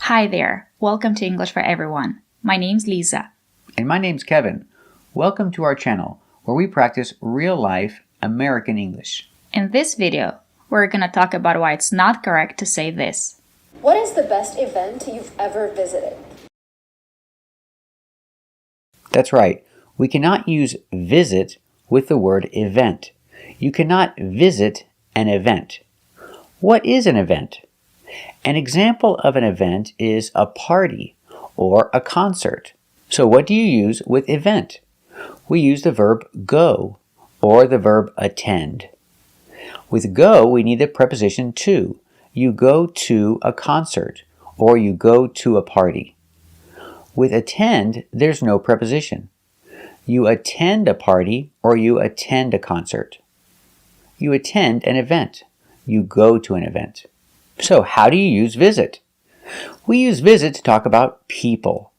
Hi there, welcome to English for Everyone. My name's Lisa. And my name's Kevin. Welcome to our channel where we practice real-life American English. In this video, we're gonna talk about why it's not correct to say this. What is the best event you've ever visited? That's right. We cannot use visit with the word event. You cannot visit an event. What is an event? An example of an event is a party or a concert. So what do you use with event? We use the verb go or the verb attend. With go, we need the preposition to. You go to a concert or you go to a party. With attend, there's no preposition. You attend a party or you attend a concert. You attend an event. You go to an event. So how do you use visit? We use visit to talk about people.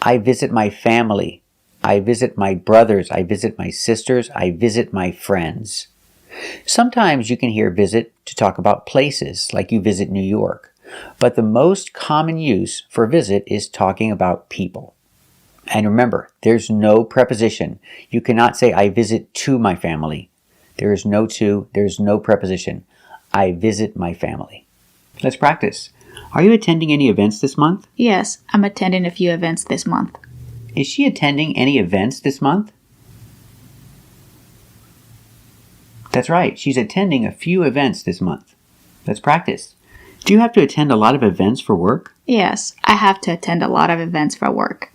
I visit my family. I visit my brothers. I visit my sisters. I visit my friends. Sometimes you can hear visit to talk about places, like you visit New York. But the most common use for visit is talking about people. And remember, there's no preposition. You cannot say, I visit to my family. There is no to, there's no preposition. I visit my family. Let's practice. Are you attending any events this month? Yes, I'm attending a few events this month. Is she attending any events this month? That's right, she's attending a few events this month. Let's practice. Do you have to attend a lot of events for work? Yes, I have to attend a lot of events for work.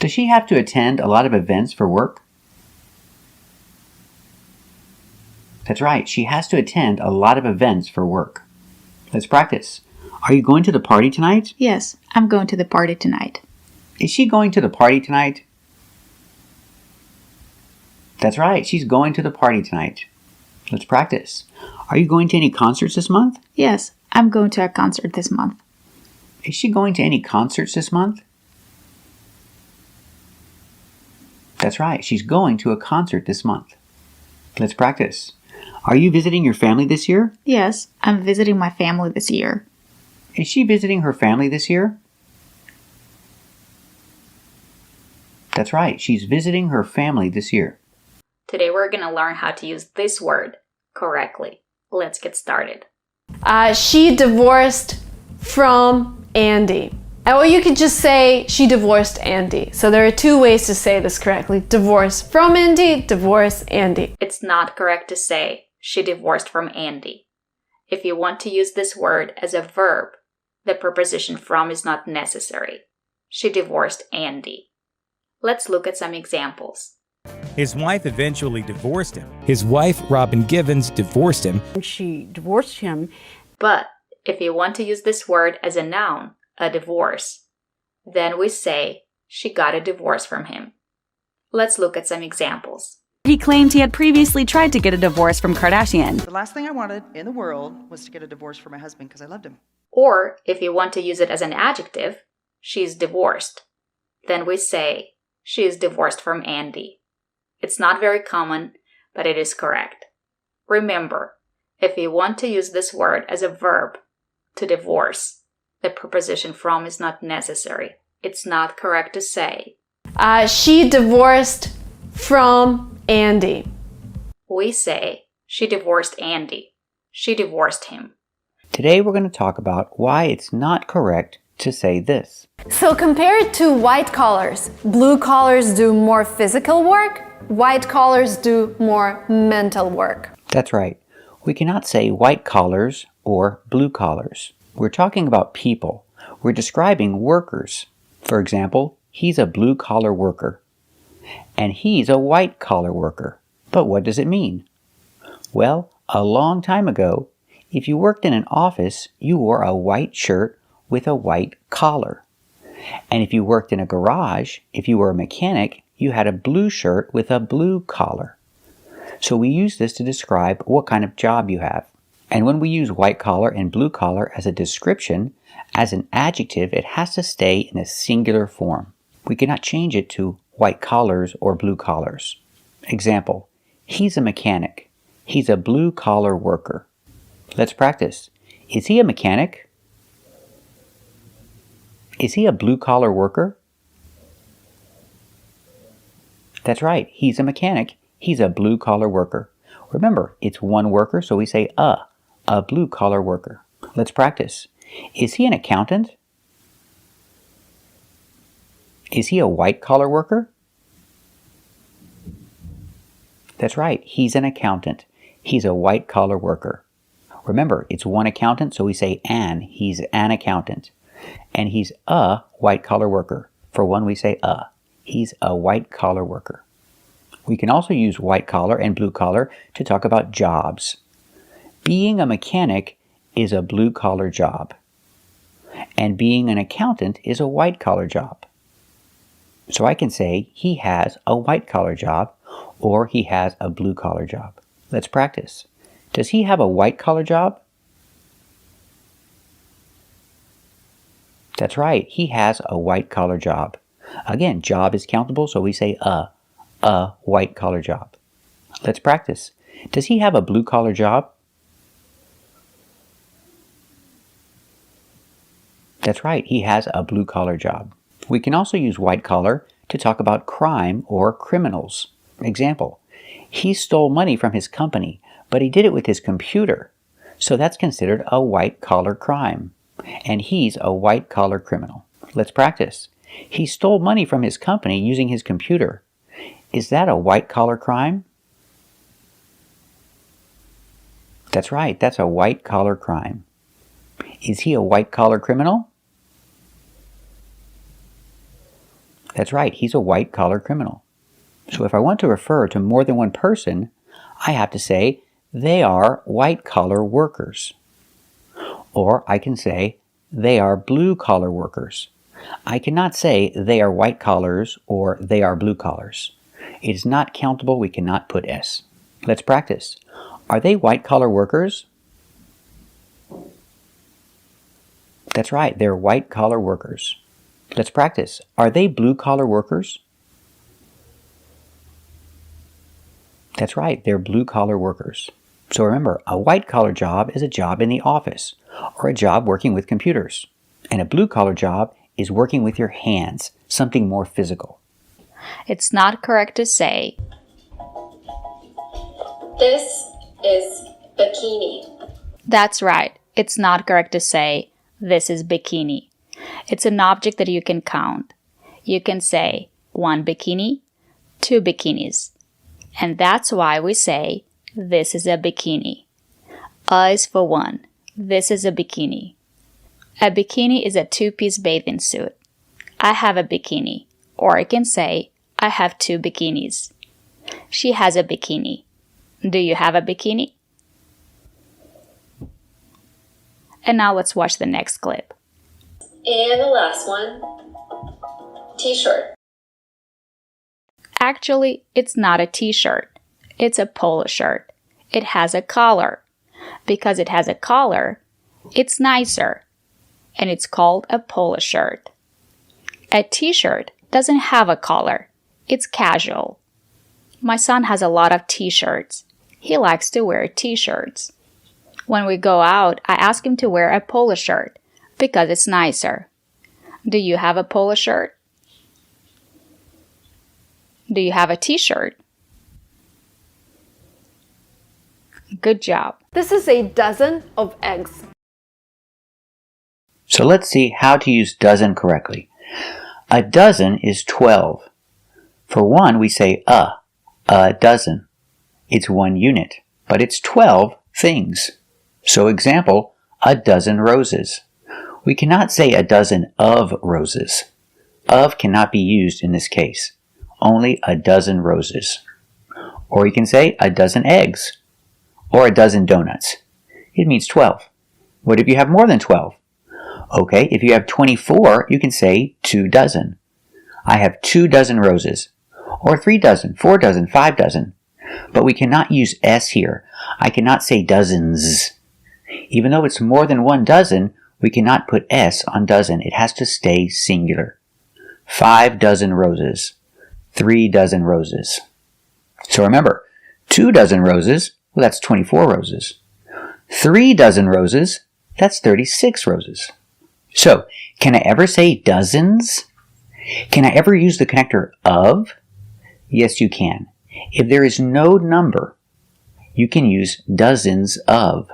Does she have to attend a lot of events for work? That's right, she has to attend a lot of events for work. Let's practice. Are you going to the party tonight? Yes, I'm going to the party tonight. Is she going to the party tonight? That's right, she's going to the party tonight. Let's practice. Are you going to any concerts this month? Yes, I'm going to a concert this month. Is she going to any concerts this month? That's right, she's going to a concert this month. Let's practice. Are you visiting your family this year? Yes, I'm visiting my family this year. Is she visiting her family this year? That's right, she's visiting her family this year. Today we're going to learn how to use this word correctly. Let's get started. She divorced from Andy. Or you could just say she divorced Andy. So there are two ways to say this correctly. Divorce from Andy, divorce Andy. It's not correct to say she divorced from Andy. If you want to use this word as a verb, the preposition from is not necessary. She divorced Andy. Let's look at some examples. His wife eventually divorced him. His wife, Robin Givens, divorced him. She divorced him. But if you want to use this word as a noun, a divorce, then we say she got a divorce from him. Let's look at some examples. He claimed he had previously tried to get a divorce from Kardashian. The last thing I wanted in the world was to get a divorce from my husband because I loved him. Or if you want to use it as an adjective, she's divorced, then we say she is divorced from Andy. It's not very common, but it is correct. Remember, if you want to use this word as a verb, to divorce, the preposition from is not necessary. It's not correct to say She divorced from Andy. We say she divorced Andy. She divorced him. Today we're going to talk about why it's not correct to say this. So compared to white collars, blue collars do more physical work, white collars do more mental work. That's right. We cannot say white collars or blue collars. We're talking about people. We're describing workers. For example, he's a blue-collar worker. And he's a white-collar worker. But what does it mean? Well, a long time ago, if you worked in an office, you wore a white shirt with a white collar. And if you worked in a garage, if you were a mechanic, you had a blue shirt with a blue collar. So we use this to describe what kind of job you have. And when we use white collar and blue collar as a description, as an adjective, it has to stay in a singular form. We cannot change it to white collars or blue collars. Example, he's a mechanic. He's a blue collar worker. Let's practice. Is he a mechanic? Is he a blue-collar worker? That's right. He's a mechanic. He's a blue-collar worker. Remember, it's one worker, so we say a blue-collar worker. Let's practice. Is he an accountant? Is he a white-collar worker? That's right. He's an accountant. He's a white-collar worker. Remember, it's one accountant, so we say an. He's an accountant. And he's a white-collar worker. For one, we say a. He's a white-collar worker. We can also use white-collar and blue-collar to talk about jobs. Being a mechanic is a blue-collar job. And being an accountant is a white-collar job. So I can say he has a white-collar job or he has a blue-collar job. Let's practice. Does he have a white-collar job? That's right. He has a white-collar job. Again, job is countable, so we say a white-collar job. Let's practice. Does he have a blue-collar job? That's right. He has a blue-collar job. We can also use white-collar to talk about crime or criminals. Example, he stole money from his company, but he did it with his computer. So that's considered a white-collar crime. And he's a white-collar criminal. Let's practice. He stole money from his company using his computer. Is that a white-collar crime? That's right. That's a white-collar crime. Is he a white-collar criminal? That's right. He's a white-collar criminal. So if I want to refer to more than one person, I have to say they are white-collar workers. Or I can say they are blue-collar workers. I cannot say they are white collars or they are blue collars. It is not countable. We cannot put S. Let's practice. Are they white-collar workers? That's right. They're white-collar workers. Let's practice. Are they blue-collar workers? That's right. They're blue-collar workers. So remember, a white-collar job is a job in the office or a job working with computers. And a blue-collar job is working with your hands, something more physical. It's not correct to say, This is bikini. that's right. It's not correct to say, this is bikini. It's an object that you can count. You can say, 1 bikini, 2 bikinis. And that's why we say, this is a bikini. A is for 1. This is a bikini. A bikini is a 2-piece bathing suit. I have a bikini. Or I can say, I have 2 bikinis. She has a bikini. Do you have a bikini? And now let's watch the next clip. And the last one, t-shirt. Actually, it's not a t-shirt. It's a polo shirt. It has a collar. Because it has a collar, it's nicer. And it's called a polo shirt. A t-shirt doesn't have a collar. It's casual. My son has a lot of t-shirts. He likes to wear t-shirts. When we go out, I ask him to wear a polo shirt because it's nicer. Do you have a polo shirt? Do you have a t-shirt? Good job. This is a dozen of eggs. So let's see how to use dozen correctly. A dozen is 12. For one, we say a dozen. It's 1 unit, but it's 12 things. So example, a dozen roses. We cannot say a dozen of roses. Of cannot be used in this case. Only a dozen roses. Or you can say a dozen eggs. Or a dozen donuts. It means 12. What if you have more than 12? Okay, if you have 24, you can say 2 dozen. I have 2 dozen roses. Or 3 dozen, 4 dozen, 5 dozen. But we cannot use S here. I cannot say dozens. Even though it's more than 1 dozen, we cannot put S on dozen. It has to stay singular. 5 dozen roses. 3 dozen roses. So remember, 2 dozen roses, well, that's 24 roses. 3 dozen roses, that's 36 roses. So, can I ever say dozens? Can I ever use the connector of? Yes, you can. If there is no number, you can use dozens of.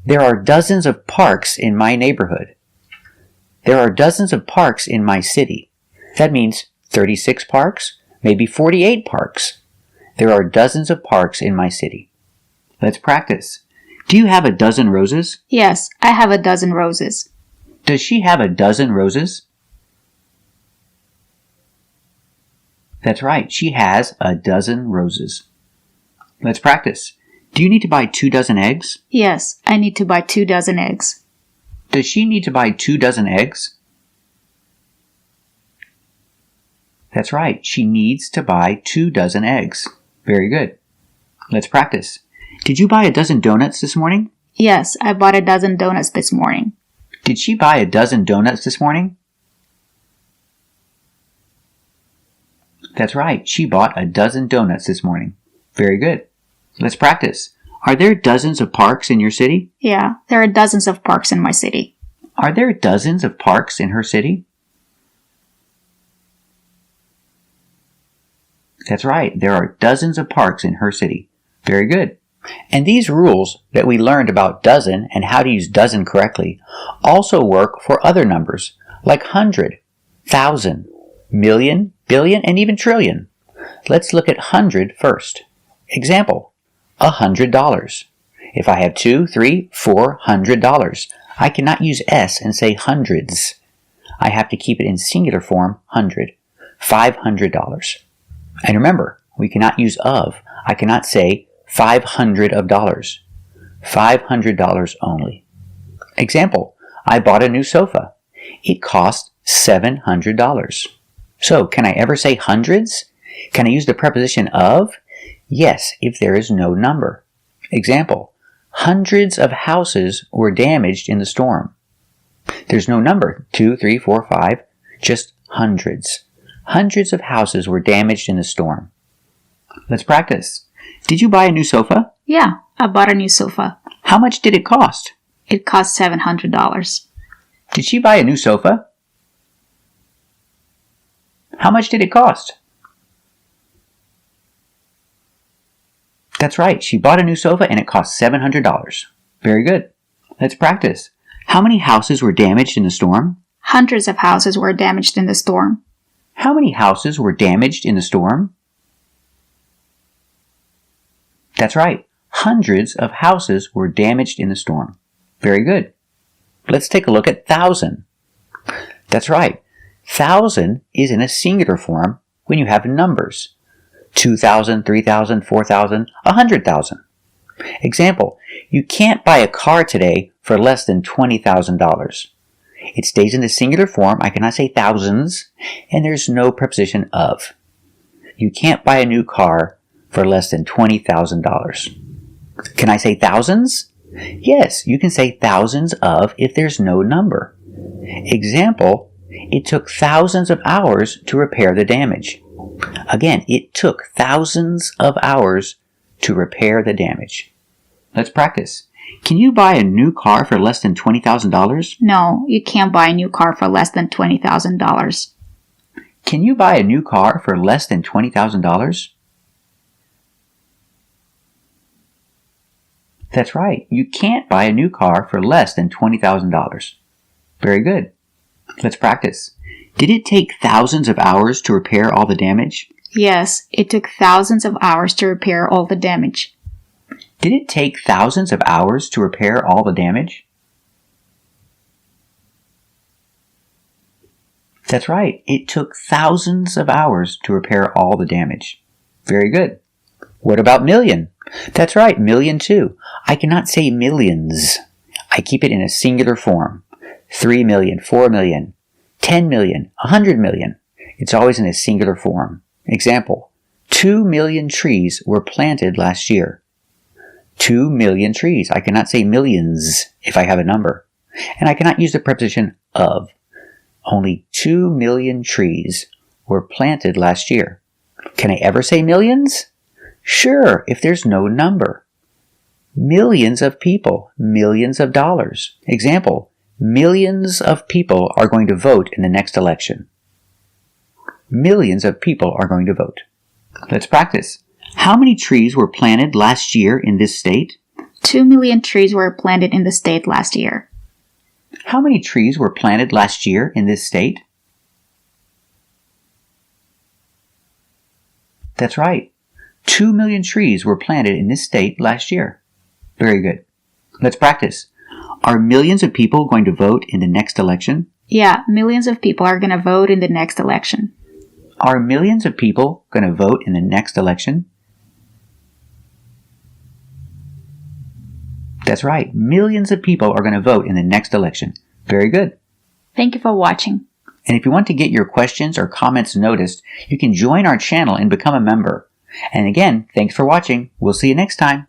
There are dozens of parks in my neighborhood. There are dozens of parks in my city. That means 36 parks, maybe 48 parks. There are dozens of parks in my city. Let's practice. Do you have a dozen roses? Yes, I have a dozen roses. Does she have a dozen roses? That's right, she has a dozen roses. Let's practice. Do you need to buy 2 dozen eggs? Yes, I need to buy 2 dozen eggs. Does she need to buy 2 dozen eggs? That's right, she needs to buy 2 dozen eggs. Very good. Let's practice. Did you buy a dozen donuts this morning? Yes, I bought a dozen donuts this morning. Did she buy a dozen donuts this morning? That's right, she bought a dozen donuts this morning. Very good. Let's practice. Are there dozens of parks in your city? Yeah, there are dozens of parks in my city. Are there dozens of parks in her city? That's right, there are dozens of parks in her city. Very good. And these rules that we learned about dozen and how to use dozen correctly also work for other numbers like 100, 1,000, million, billion, and even trillion. Let's look at 100 first. Example, $100. If I have 2, 3, $400, I cannot use S and say hundreds. I have to keep it in singular form, 100, $500. And remember, we cannot use of. I cannot say 500 of dollars. $500 only. Example, I bought a new sofa. It cost $700. So, can I ever say hundreds? Can I use the preposition of? Yes, if there is no number. Example, hundreds of houses were damaged in the storm. There's no number, 2, 3, 4, 5, just hundreds. Hundreds of houses were damaged in the storm. Let's practice. Did you buy a new sofa? Yeah, I bought a new sofa. How much did it cost? It cost $700. Did she buy a new sofa? How much did it cost? That's right, she bought a new sofa and it cost $700. Very good. Let's practice. How many houses were damaged in the storm? Hundreds of houses were damaged in the storm. How many houses were damaged in the storm? That's right, hundreds of houses were damaged in the storm. Very good. Let's take a look at 1,000. That's right, 1,000 is in a singular form when you have numbers. 2,000, 3,000, 4,000, 100,000. Example, you can't buy a car today for less than $20,000. It stays in the singular form, I cannot say thousands, and there's no preposition of. You can't buy a new car for less than $20,000. Can I say thousands? Yes, you can say thousands of if there's no number. Example, it took thousands of hours to repair the damage. Again, it took thousands of hours to repair the damage. Let's practice. Can you buy a new car for less than $20,000? No, you can't buy a new car for less than $20,000. Can you buy a new car for less than $20,000? That's right, you can't buy a new car for less than $20,000. Very good. Let's practice. Did it take thousands of hours to repair all the damage? Yes, it took thousands of hours to repair all the damage. Did it take thousands of hours to repair all the damage? That's right, it took thousands of hours to repair all the damage. Very good. What about million? That's right, million too. I cannot say millions. I keep it in a singular form. 3 million, 4 million, 10 million, 100 million. It's always in a singular form. Example, 2 million trees were planted last year. 2 million trees. I cannot say millions if I have a number. And I cannot use the preposition of. Only 2 million trees were planted last year. Can I ever say millions? Sure, if there's no number. Millions of people, millions of dollars. Example, Millions of people are going to vote in the next election. Millions of people are going to vote. Let's practice. How many trees were planted last year in this state? 2 million trees were planted in the state last year. How many trees were planted last year in this state? That's right. 2 million trees were planted in this state last year. Very good. Let's practice. Are millions of people going to vote in the next election? Yeah, millions of people are going to vote in the next election. Are millions of people going to vote in the next election? That's right. Millions of people are going to vote in the next election. Very good. Thank you for watching. And if you want to get your questions or comments noticed, you can join our channel and become a member. And again, thanks for watching. We'll see you next time.